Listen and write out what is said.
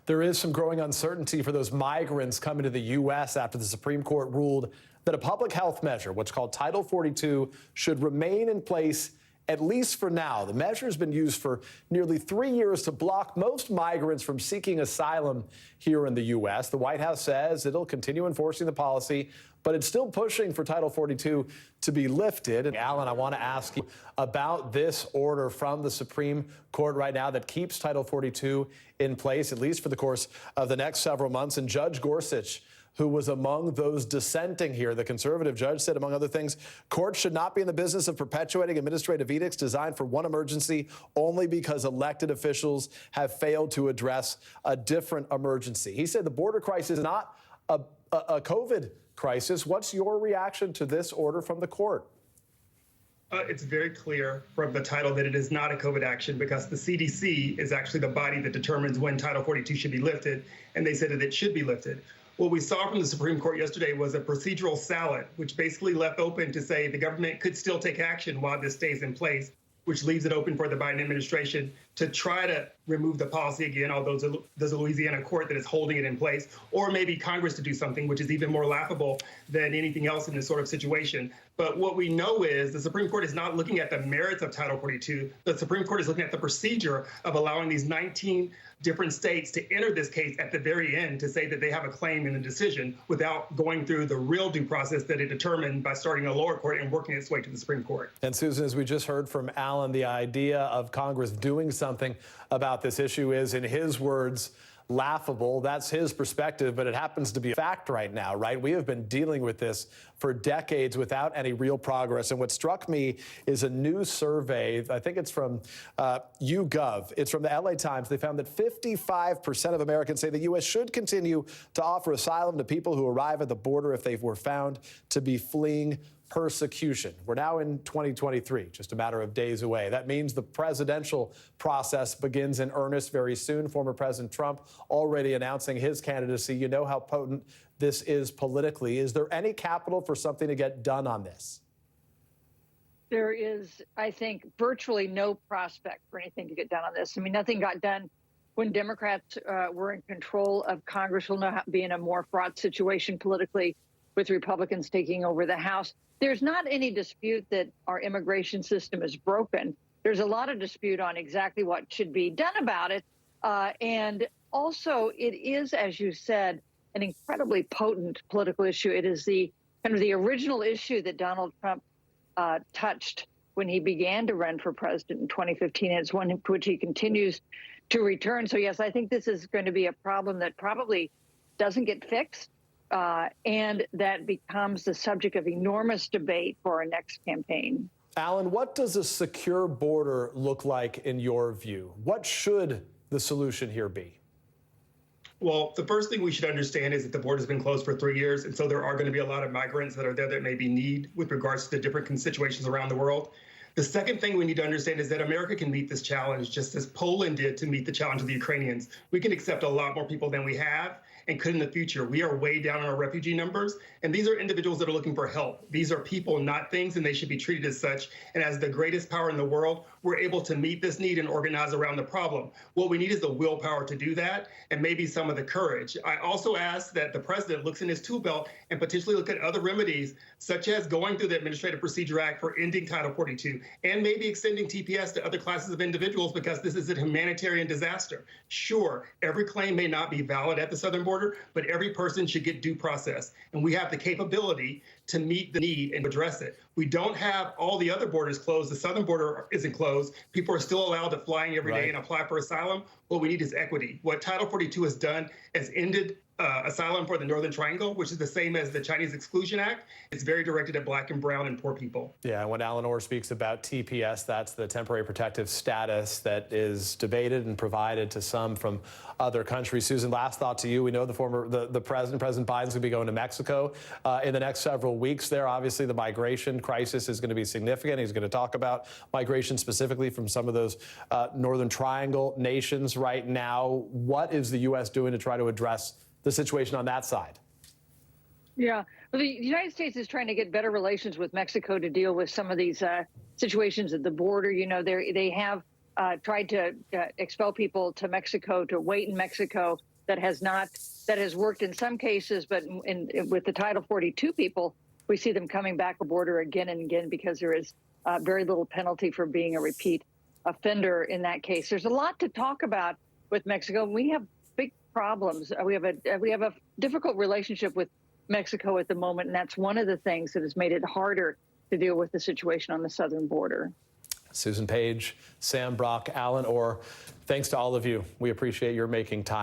There is some growing uncertainty for those migrants coming to the U.S. after the Supreme Court ruled that a public health measure, what's called Title 42, should remain in place at least for now. The measure has been used for nearly 3 years to block most migrants from seeking asylum here in the U.S. The White House says it'll continue enforcing the policy, but it's still pushing for Title 42 to be lifted. And Alan, I want to ask you about this order from the Supreme Court right now that keeps Title 42 in place, at least for the course of the next several months. And Judge Gorsuch, who was among those dissenting here, the conservative judge, said, among other things, courts should not be in the business of perpetuating administrative edicts designed for one emergency only because elected officials have failed to address a different emergency. He said the border crisis is not a COVID crisis. What's your reaction to this order from the court? It's very clear from the title that it is not a COVID action because the CDC is actually the body that determines when Title 42 should be lifted, and they said that it should be lifted. What we saw from the Supreme Court yesterday was a procedural salad, which basically left open to say the government could still take action while this stays in place, which leaves it open for the Biden administration to try to remove the policy again, although there's a Louisiana court that is holding it in place, or maybe Congress to do something, which is even more laughable than anything else in this sort of situation. But what we know is the Supreme Court is not looking at the merits of Title 42. The Supreme Court is looking at the procedure of allowing these 19 different states to enter this case at the very end to say that they have a claim in the decision without going through the real due process that it determined by starting a lower court and working its way to the Supreme Court. And Susan, as we just heard from Alan, the idea of Congress doing something about this issue is, in his words, laughable. That's his perspective, but it happens to be a fact right now, right? We have been dealing with this for decades without any real progress. And what struck me is a new survey. I think it's from YouGov. It's from the LA Times. They found that 55% of Americans say the U.S. should continue to offer asylum to people who arrive at the border if they were found to be fleeing persecution. We're now in 2023, just a matter of days away. That means the presidential process begins in earnest very soon. Former President Trump already announcing his candidacy. You know how potent this is politically. Is there any capital for something to get done on this? There is, I think, virtually no prospect for anything to get done on this. I mean, nothing got done when Democrats were in control of Congress. We'll now be in a more fraught situation politically with Republicans taking over the House. There's not any dispute that our immigration system is broken. There's a lot of dispute on exactly what should be done about it. And also, it is, as you said, an incredibly potent political issue. It is the kind of the original issue that Donald Trump touched when he began to run for president in 2015. And it's one to which he continues to return. So, yes, I think this is going to be a problem that probably doesn't get fixed. And that becomes the subject of enormous debate for our next campaign. Alan, what does a secure border look like in your view? What should the solution here be? Well, the first thing we should understand is that the border has been closed for 3 years. And so there are going to be a lot of migrants that are there that may be in need with regards to the different situations around the world. The second thing we need to understand is that America can meet this challenge just as Poland did to meet the challenge of the Ukrainians. We can accept a lot more people than we have and could in the future. We are way down on our refugee numbers, and these are individuals that are looking for help. These are people, not things, and they should be treated as such. And as the greatest power in the world, we're able to meet this need and organize around the problem. What we need is the willpower to do that and maybe some of the courage. I also ask that the president looks in his tool belt and potentially look at other remedies, such as going through the Administrative Procedure Act for ending Title 42 and maybe extending TPS to other classes of individuals because this is a humanitarian disaster. Sure, every claim may not be valid at the southern border, but every person should get due process. And we have the capability to meet the need and address it. We don't have all the other borders closed. The southern border isn't closed. People are still allowed to fly in every day and apply for asylum. What we need is equity. What Title 42 has done is ended asylum for the Northern Triangle, which is the same as the Chinese Exclusion Act. It's very directed at Black and brown and poor people. Yeah, and when Alan Orr speaks about TPS, that's the temporary protective status that is debated and provided to some from other countries. Susan, last thought to you. We know the President Biden's going to be going to Mexico in the next several weeks there. Obviously, the migration crisis is going to be significant. He's going to talk about migration specifically from some of those Northern Triangle nations right now. What is the U.S. doing to try to address the situation on that side? Yeah, well, the United States is trying to get better relations with Mexico to deal with some of these situations at the border. You know, they have tried to expel people to Mexico, to wait in Mexico. that has worked in some cases, but with the Title 42 people, we see them coming back a border again and again because there is very little penalty for being a repeat offender in that case. There's a lot to talk about with Mexico. We have big problems. We have a difficult relationship with Mexico at the moment, and that's one of the things that has made it harder to deal with the situation on the southern border. Susan Page, Sam Brock, Alan Orr, thanks to all of you. We appreciate your making time.